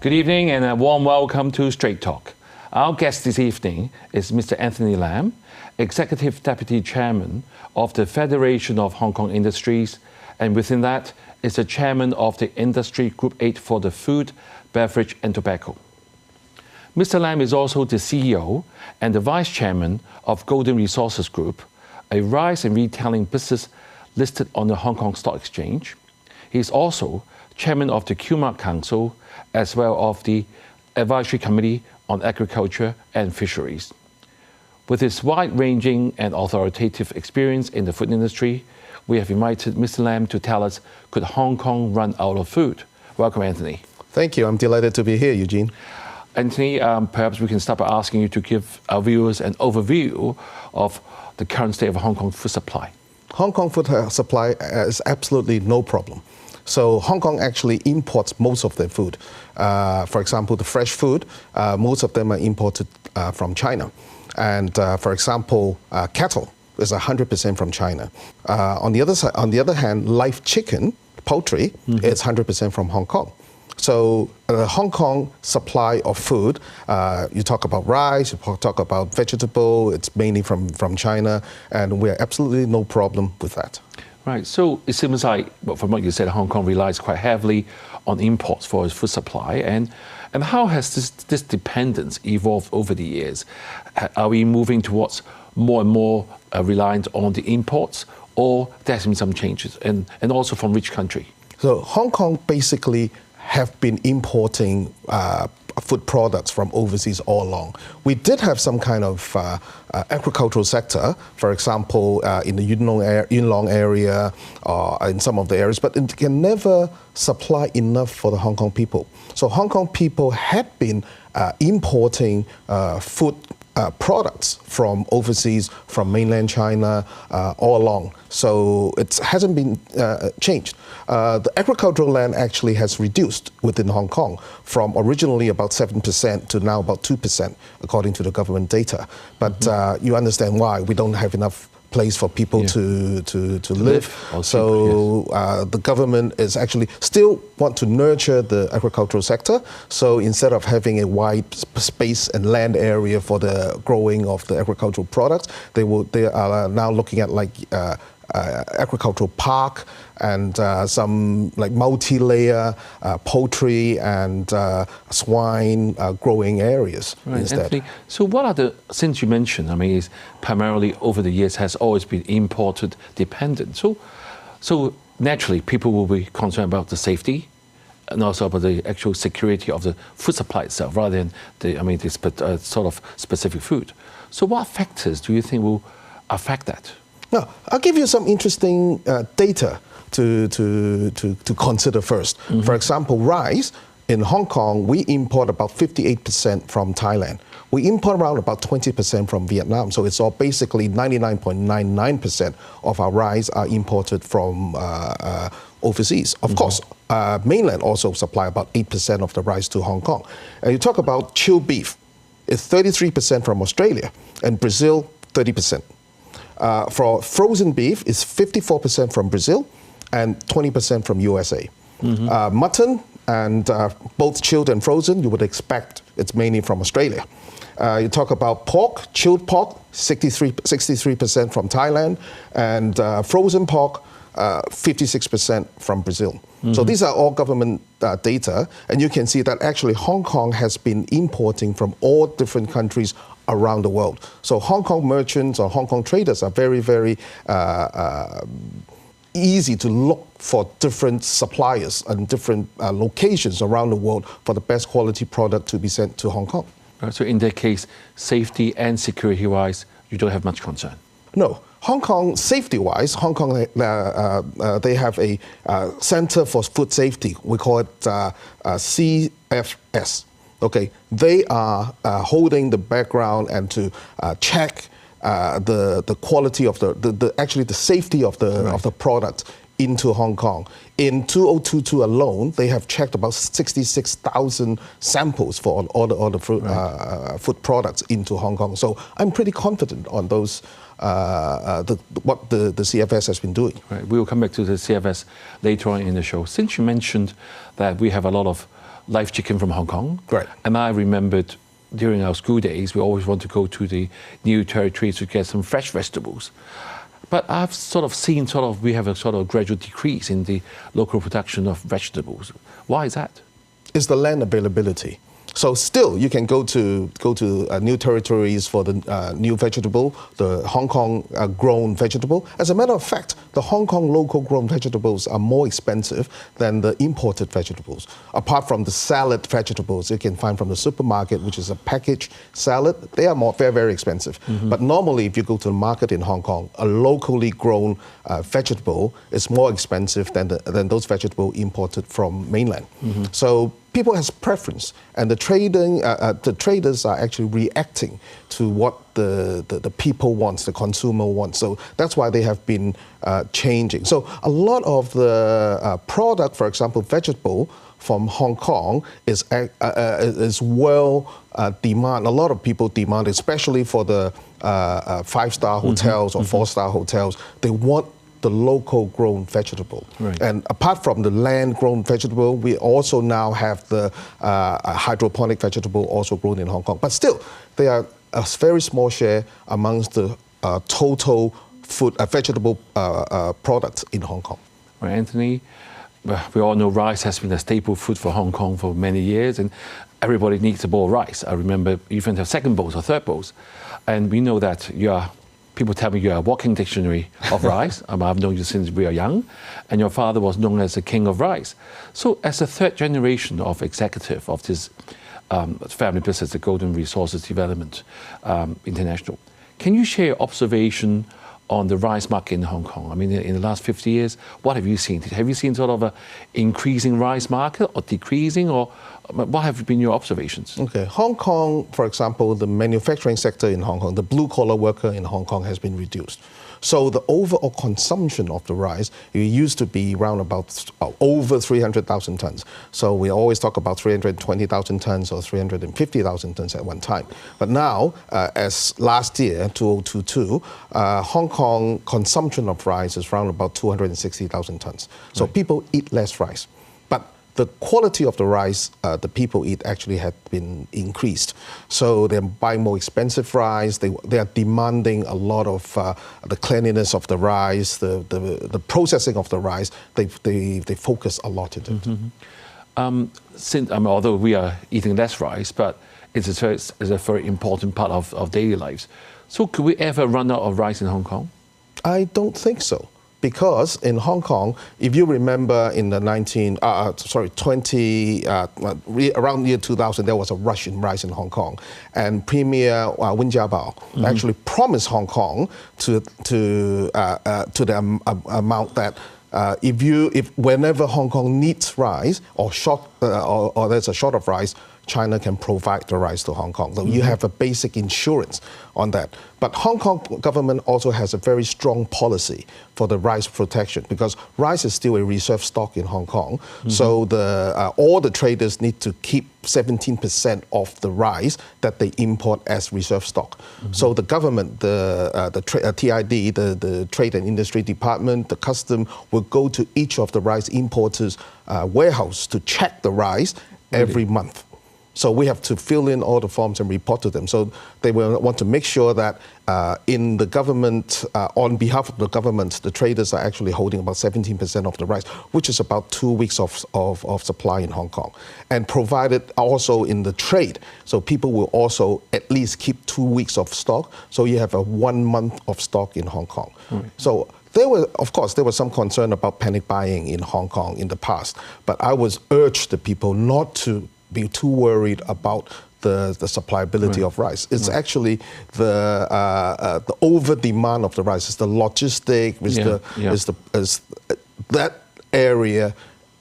Good evening and a warm welcome to Straight Talk. Our guest this evening is Mr. Anthony Lam, Executive Deputy Chairman of the Federation of Hong Kong Industries, and within that is the Chairman of the Industry Group 8 for the Food, Beverage and Tobacco. Mr. Lam is also the CEO and the Vice Chairman of Golden Resources Group, a rice and retailing business listed on the Hong Kong Stock Exchange. He is also Chairman of the QMark Council, as well as the Advisory Committee on Agriculture and Fisheries. With his wide-ranging and authoritative experience in the food industry, we have invited Mr. Lam to tell us, could Hong Kong run out of food? Welcome, Anthony. Thank you. I'm delighted to be here, Eugene. Anthony, perhaps we can start by asking you to give our viewers an overview of the current state of Hong Kong food supply. Hong Kong food supply is absolutely no problem. So Hong Kong actually imports most of their food. For example, the fresh food, most of them are imported from China. And for example, cattle is 100% from China. On the other hand, live chicken, poultry, is 100% from Hong Kong. So the Hong Kong supply of food, you talk about rice, you talk about vegetable, it's mainly from China, and we have absolutely no problem with that. Right, so it seems like, well, from what you said, Hong Kong relies quite heavily on imports for its food supply. And how has this dependence evolved over the years? Are we moving towards more and more reliant on the imports, or there's been some changes? And also from which country? So Hong Kong basically have been importing food products from overseas all along. We did have some kind of agricultural sector, for example, in the Yuen Long area or in some of the areas, but it can never supply enough for the Hong Kong people. So Hong Kong people had been importing food products from overseas, from mainland China, all along. So it hasn't been changed. The agricultural land actually has reduced within Hong Kong from originally about 7% to now about 2%, according to the government data. But you understand why. We don't have enough place for people to live. So the government is actually still want to nurture the agricultural sector. So instead of having a wide space and land area for the growing of the agricultural products, they are now looking at like agricultural park and some like multi-layer poultry and swine growing areas instead. Anthony, so what are the, since you mentioned, I mean, it's primarily over the years has always been imported dependent. So naturally people will be concerned about the safety and also about the actual security of the food supply itself rather than this sort of specific food. So what factors do you think will affect that? Now, I'll give you some interesting data to consider first. For example, rice, in Hong Kong, we import about 58% from Thailand. We import around about 20% from Vietnam. So it's all basically 99.99% of our rice are imported from overseas. Of course, mainland also supply about 8% of the rice to Hong Kong. And you talk about chilled beef, it's 33% from Australia, and Brazil, 30%. For frozen beef, it's 54% from Brazil and 20% from USA. Mutton and both chilled and frozen, you would expect it's mainly from Australia. You talk about pork, chilled pork, 63% from Thailand, and frozen pork, 56% from Brazil. So these are all government data, and you can see that actually Hong Kong has been importing from all different countries around the world. So Hong Kong merchants or Hong Kong traders are very, very easy to look for different suppliers and different locations around the world for the best quality product to be sent to Hong Kong. So in that case, safety and security-wise, you don't have much concern? No. Hong Kong, safety-wise, Hong Kong, they have a Center for Food Safety. We call it CFS. Okay, they are holding the background and to check the quality of actually the safety of the product into Hong Kong. In 2022 alone, they have checked about 66,000 samples for all the food products into Hong Kong. So I'm pretty confident on those what the CFS has been doing. Right. We will come back to the CFS later on in the show. Since you mentioned that we have a lot of live chicken from Hong Kong. Right. And I remembered during our school days, we always want to go to the new territories to get some fresh vegetables. But I've sort of seen we have a sort of gradual decrease in the local production of vegetables. Why is that? It's the land availability. So still, you can go to new territories for the new vegetable, the Hong Kong grown vegetable. As a matter of fact, the Hong Kong local grown vegetables are more expensive than the imported vegetables. Apart from the salad vegetables you can find from the supermarket, which is a packaged salad, they are very, very expensive. But normally, if you go to the market in Hong Kong, a locally grown vegetable is more expensive than those vegetables imported from mainland. So people has preference, and the traders are actually reacting to what the people wants, the consumer wants. So that's why they have been changing. So a lot of the product, for example, vegetable from Hong Kong is well demand. A lot of people demand, especially for the 5-star hotels or 4-star hotels. They want the local grown vegetable. Right. And apart from the land grown vegetable, we also now have the hydroponic vegetable also grown in Hong Kong. But still, they are a very small share amongst the total food vegetable products in Hong Kong. Right, Anthony, we all know rice has been a staple food for Hong Kong for many years, and everybody needs a bowl of rice. I remember you even have second bowls or third bowls. And we know that people tell me you're a walking dictionary of rice. I've known you since we are young, and your father was known as the king of rice. So as a third generation of executive of this family business, the Golden Resources Development International, can you share your observation on the rice market in Hong Kong? I mean, in the last 50 years, what have you seen? Have you seen sort of a increasing rice market or decreasing, or what have been your observations? Okay, Hong Kong, for example, the manufacturing sector in Hong Kong, the blue-collar worker in Hong Kong has been reduced. So the overall consumption of the rice, it used to be around about over 300,000 tons. So we always talk about 320,000 tons or 350,000 tons at one time. But now, as last year, 2022, Hong Kong consumption of rice is around about 260,000 tons. So people eat less rice. The quality of the rice the people eat actually had been increased. So they're buying more expensive rice. They are demanding a lot of the cleanliness of the rice, the processing of the rice. They focus a lot into it. Although we are eating less rice, but it's a very important part of daily lives. So could we ever run out of rice in Hong Kong? I don't think so. Because in Hong Kong, if you remember in the around year 2000, there was a rush in rice in Hong Kong, and Premier Wen Jiabao actually promised Hong Kong to the amount that if whenever HongOng needs rice or there's a short of rice, China can provide the rice to Hong Kong. So you have a basic insurance on that. But Hong Kong government also has a very strong policy for the rice protection, because rice is still a reserve stock in Hong Kong. So all the traders need to keep 17% of the rice that they import as reserve stock. So the government, the TID, the Trade and Industry Department, the Custom will go to each of the rice importers' warehouse to check the rice every month. So we have to fill in all the forms and report to them. So they will want to make sure that in the government, on behalf of the government, the traders are actually holding about 17% of the rice, which is about 2 weeks of supply in Hong Kong. And provided also in the trade, so people will also at least keep 2 weeks of stock. So you have a 1 month of stock in Hong Kong. So of course, there was some concern about panic buying in Hong Kong in the past, but I was urged the people not to be too worried about the supplyability of rice. It's actually the over demand of the rice. It's the logistic, that area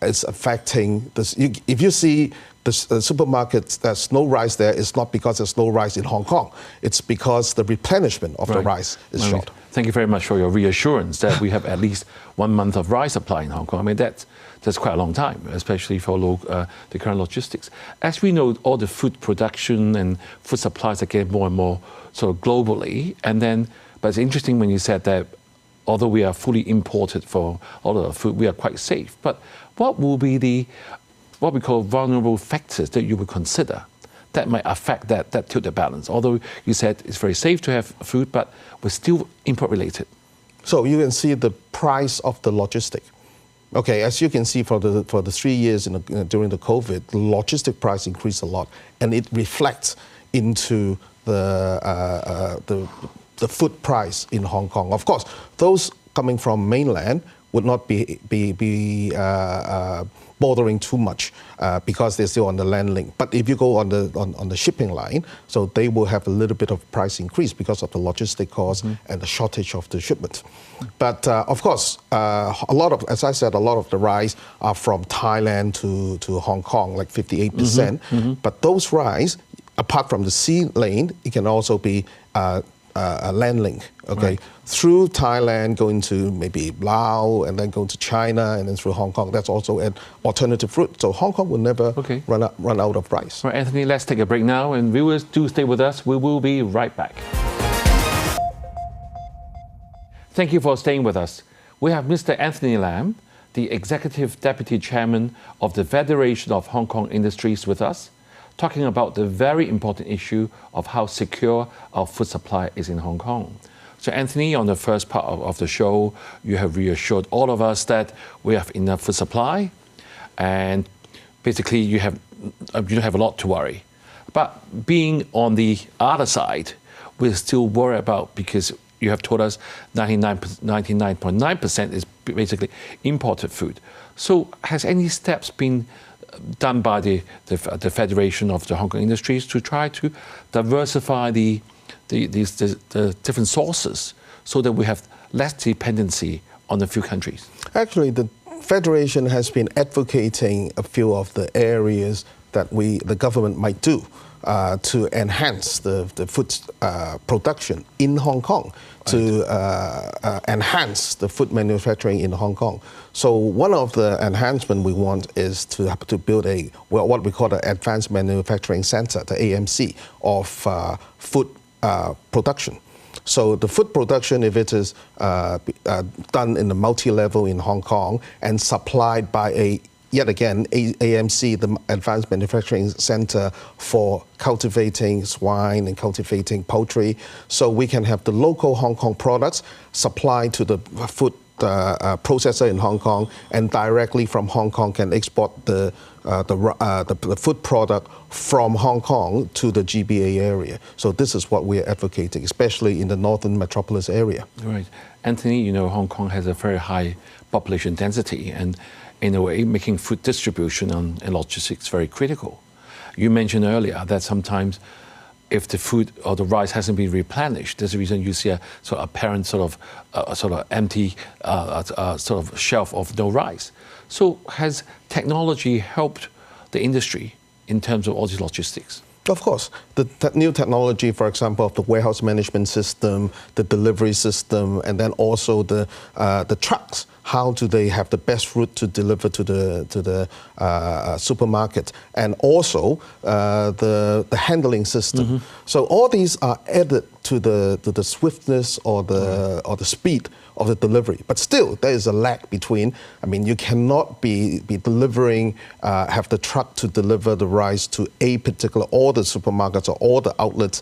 is affecting this. If you see the supermarkets, there's no rice there, it's not because there's no rice in Hong Kong. It's because the replenishment of the rice is short. Thank you very much for your reassurance that we have at least 1 month of rice supply in Hong Kong. I mean, that's quite a long time, especially for the current logistics. As we know, all the food production and food supplies are getting more and more sort of globally. But it's interesting when you said that although we are fully imported for all of our food, we are quite safe. But what will be the what we call vulnerable factors that you would consider that might affect that tilt the balance? Although you said it's very safe to have food, but we're still import related. So you can see the price of the logistic. Okay, as you can see for the 3 years during the COVID, the logistic price increased a lot, and it reflects into the food price in Hong Kong. Of course, those coming from mainland would not be bothering too much because they're still on the land link. But if you go on the shipping line, so they will have a little bit of price increase because of the logistic cost and the shortage of the shipment. But of course, as I said, a lot of the rice are from Thailand to Hong Kong, like 58%. But those rice, apart from the sea lane, it can also be a land link, okay? Right. Through Thailand, going to maybe Laos, and then go to China, and then through Hong Kong. That's also an alternative route. So Hong Kong will never run out of rice. All right, Anthony, let's take a break now, and viewers, do stay with us. We will be right back. Thank you for staying with us. We have Mr. Anthony Lam, the Executive Deputy Chairman of the Federation of Hong Kong Industries, with us, talking about the very important issue of how secure our food supply is in Hong Kong. So Anthony, on the first part of the show, you have reassured all of us that we have enough food supply, and basically you don't have a lot to worry. But being on the other side, we're still worried about, because you have told us 99.9% is basically imported food. So has any steps been done by the Federation of the Hong Kong Industries to try to diversify the different sources so that we have less dependency on a few countries? Actually, the Federation has been advocating a few of the areas that the government might do to enhance the food production in Hong Kong, to enhance the food manufacturing in Hong Kong. So one of the enhancements we want is to build what we call the Advanced Manufacturing Center, the AMC, of food production. So the food production, if it is done in a multi-level in Hong Kong and supplied by yet again, AMC, the Advanced Manufacturing Center for cultivating swine and cultivating poultry, so we can have the local Hong Kong products supplied to the food processor in Hong Kong, and directly from Hong Kong can export the food product from Hong Kong to the GBA area. So this is what we're advocating, especially in the northern metropolis area. Right. Anthony, you know, Hong Kong has a very high population density, and in a way, making food distribution and logistics very critical. You mentioned earlier that sometimes if the food or the rice hasn't been replenished, there's a reason you see a sort of apparent sort of empty sort of shelf of no rice. So has technology helped the industry in terms of all these logistics? Of course. The new technology, for example, of the warehouse management system, the delivery system, and then also the trucks. How do they have the best route to deliver to the supermarket, and also the handling system. So all these are added to the swiftness or the speed of the delivery. But still, there is a lag between. I mean, you cannot be delivering, have the truck to deliver the rice to all the supermarkets or all the outlets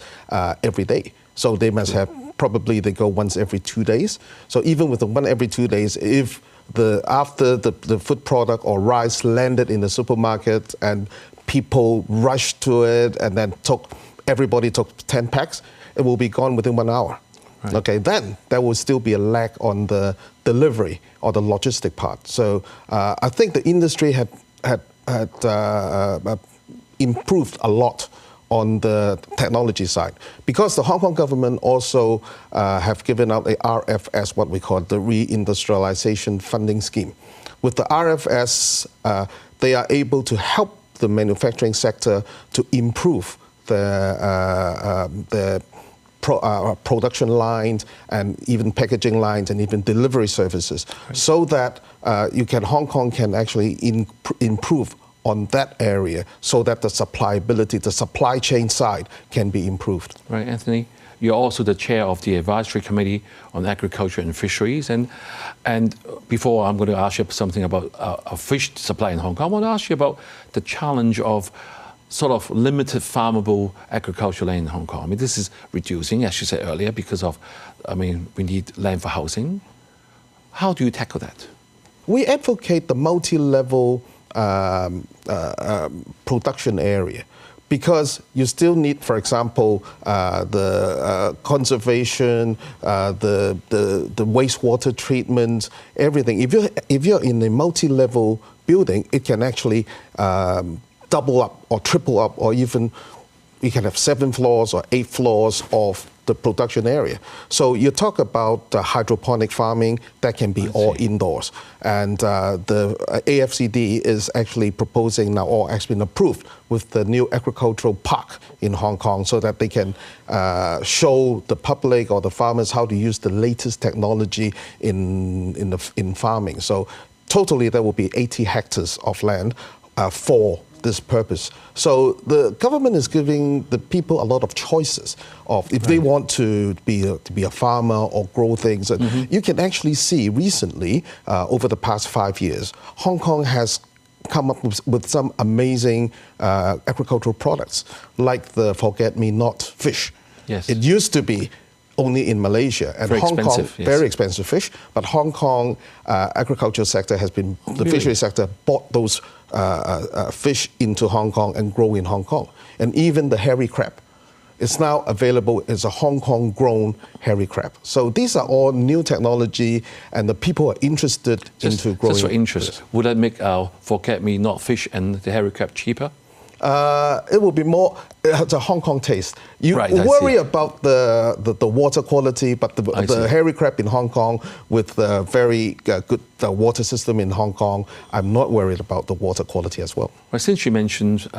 every day. So they must have, probably they go once every 2 days. So even with the one every 2 days, if after the food product or rice landed in the supermarket and people rushed to it and then everybody took 10 packs, it will be gone within 1 hour. Right. Okay, then there will still be a lag on the delivery or the logistic part. So I think the industry had improved a lot on the technology side, because the Hong Kong government also have given out a RFS, what we call the Reindustrialization Funding Scheme. With the RFS, they are able to help the manufacturing sector to improve the production lines and even packaging lines and even delivery services, right, so that Hong Kong can actually improve on that area, so that the supply chain side can be improved. Right, Anthony. you're also the chair of the Advisory Committee on Agriculture and Fisheries. And before I'm going to ask you something about fish supply in Hong Kong, I want to ask you about the challenge of sort of limited farmable agricultural land in Hong Kong. I mean, this is reducing, as you said earlier, because of, we need land for housing. How do you tackle that? We advocate the multi-level production area, because you still need, for example, the conservation, the wastewater treatment, everything. If you're in a multi-level building, it can actually double up or triple up, or even you can have 7 floors or 8 floors of the production area. So you talk about hydroponic farming, that can be all indoors. And the AFCD is actually proposing now, or has been approved, with the new agricultural park in Hong Kong, so that they can show the public or the farmers how to use the latest technology in farming. So totally there will be 80 hectares of land for this purpose. So the government is giving the people a lot of choices of if they want to be a farmer or grow things. And you can actually see recently, over the past 5 years, Hong Kong has come up with some amazing agricultural products, like the forget-me-not fish. Yes. It used to be only in Malaysia, and very Hong Kong, yes. very expensive fish. But Hong Kong agriculture sector has been, the fishery sector bought those fish into Hong Kong and grow in Hong Kong. And even the hairy crab is now available as a Hong Kong grown hairy crab. So these are all new technology, and the people are interested into growing. Just for interest, would that make our forget-me-not fish and the hairy crab cheaper? It will be more, it's a Hong Kong taste. You worry about the water quality, but the hairy crab in Hong Kong, with the very good water system in Hong Kong, I'm not worried about the water quality as well. Well, since you mentioned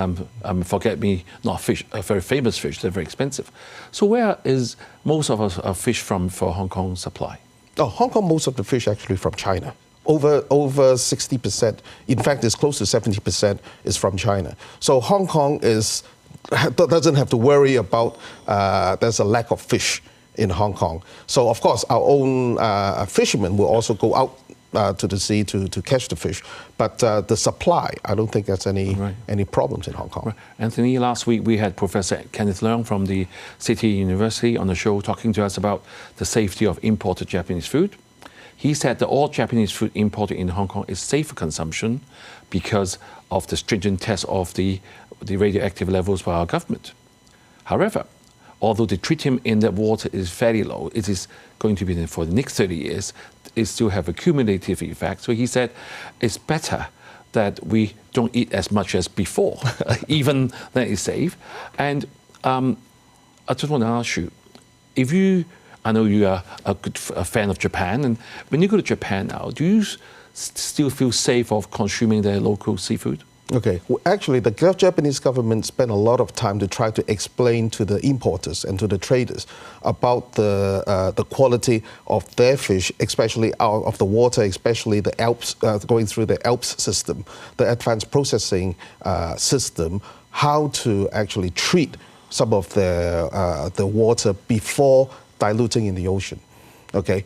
forget-me-not fish, a very famous fish, they're very expensive. So where is most of our fish from for Hong Kong supply? Oh, Hong Kong, most of the fish actually from China. Over 60%, in fact, it's close to 70% is from China. So Hong Kong doesn't have to worry about there's a lack of fish in Hong Kong. So of course, our own fishermen will also go out to the sea to catch the fish. But the supply, I don't think there's any problems in Hong Kong. Right. Anthony, last week we had Professor Kenneth Leung from the City University on the show talking to us about the safety of imported Japanese food. He said that all Japanese food imported in Hong Kong is safe for consumption because of the stringent test of the radioactive levels by our government. However, although the tritium in the water is fairly low, it is going to be for the next 30 years, it still have a cumulative effect. So he said it's better that we don't eat as much as before, even that is safe. And I just want to ask you, I know you are a fan of Japan, and when you go to Japan now, do you still feel safe of consuming their local seafood? Okay, well, actually, the Japanese government spent a lot of time to try to explain to the importers and to the traders about the quality of their fish, especially out of the water, especially the Alps, going through the Alps system, the advanced processing system, how to actually treat some of the water before diluting in the ocean. Okay,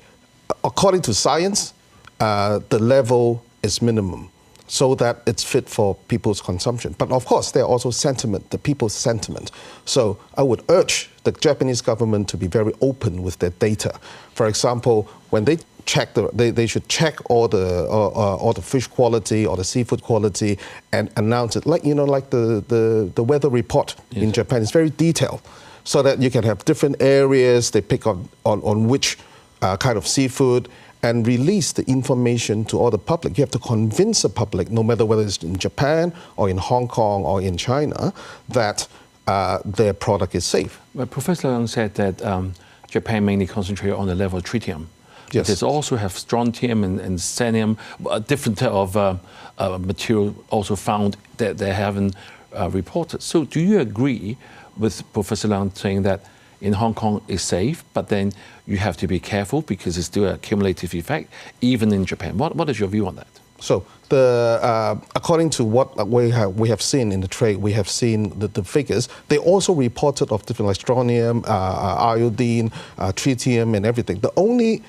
according to science, the level is minimum, so that it's fit for people's consumption. But of course, there are also the people's sentiment. So I would urge the Japanese government to be very open with their data. For example, when they check they should check all the fish quality or the seafood quality and announce it, like the weather report in Japan is very detailed, so that you can have different areas, they pick on which kind of seafood, and release the information to all the public. You have to convince the public, no matter whether it's in Japan or in Hong Kong or in China, that their product is safe. But Professor Leung said that Japan mainly concentrated on the level of tritium. Yes. But they also have strontium and selenium, a different type of material also found that they haven't reported. So do you agree with Professor Leung saying that in Hong Kong is safe, but then you have to be careful because it's still a cumulative effect, even in Japan? What is your view on that? So according to what we have seen in the trade, we have seen the figures. They also reported of different like strontium, iodine, tritium, and everything. The only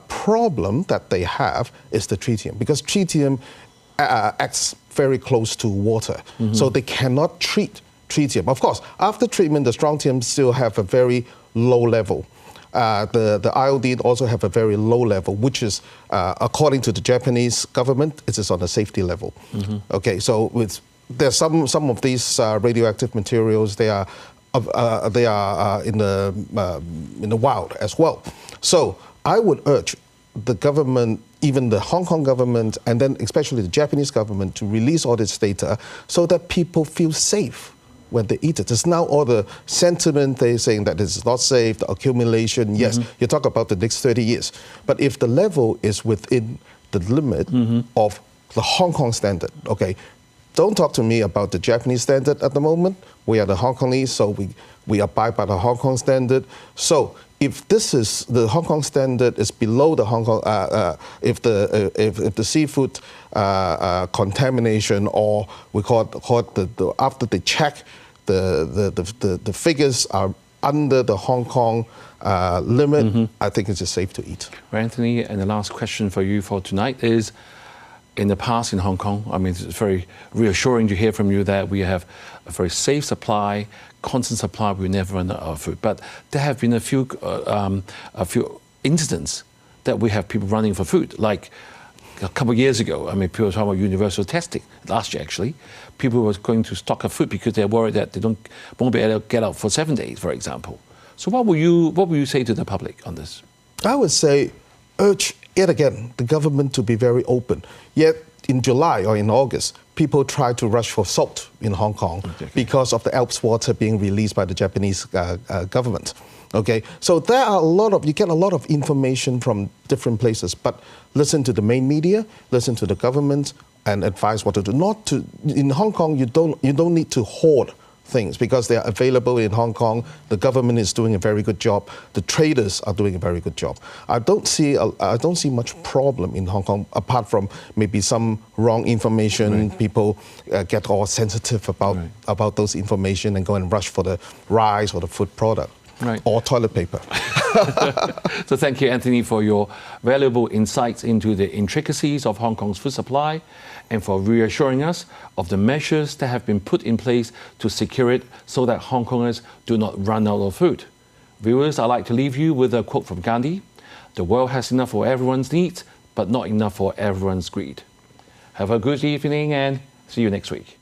problem that they have is the tritium, because tritium acts very close to water, so they cannot treat tritium. Of course, after treatment, the strontium still have a very low level. The iodine also have a very low level, which is, according to the Japanese government, it is on a safety level. Okay, so there's some of these radioactive materials. They are in the wild as well. So I would urge the government, even the Hong Kong government, and then especially the Japanese government, to release all this data so that people feel safe when they eat it. There's now all the sentiment they're saying that it's not safe, the accumulation. Yes, you talk about the next 30 years. But if the level is within the limit of the Hong Kong standard, okay, don't talk to me about the Japanese standard at the moment. We are the Hong Kongese, so we abide by the Hong Kong standard. So if this is the Hong Kong standard is below the Hong Kong, if the seafood contamination, or we call it after they check the figures are under the Hong Kong limit, I think it's just safe to eat. Well, Anthony, and the last question for you for tonight is, in the past in Hong Kong, I mean, it's very reassuring to hear from you that we have a very safe supply, constant supply, we never run out of food. But there have been a few incidents that we have people running for food, like a couple of years ago. I mean, people were talking about universal testing, last year actually. People were going to stock up food because they're worried that they won't be able to get out for 7 days, for example. So what will you say to the public on this? I would say, urge yet again the government to be very open. Yet in July or in August, people try to rush for salt in Hong Kong because of the Alps water being released by the Japanese government. Okay, so there are you get a lot of information from different places, but listen to the main media, listen to the government, and advise what to do. In Hong Kong, you don't need to hoard things because they are available in Hong Kong. The government is doing a very good job. The traders are doing a very good job. I don't see much problem in Hong Kong apart from maybe some wrong information. People get all sensitive about those information and go and rush for the rice or the food product. Or toilet paper. So thank you, Anthony, for your valuable insights into the intricacies of Hong Kong's food supply and for reassuring us of the measures that have been put in place to secure it so that Hong Kongers do not run out of food. Viewers, I'd like to leave you with a quote from Gandhi: "The world has enough for everyone's needs, but not enough for everyone's greed." Have a good evening and see you next week.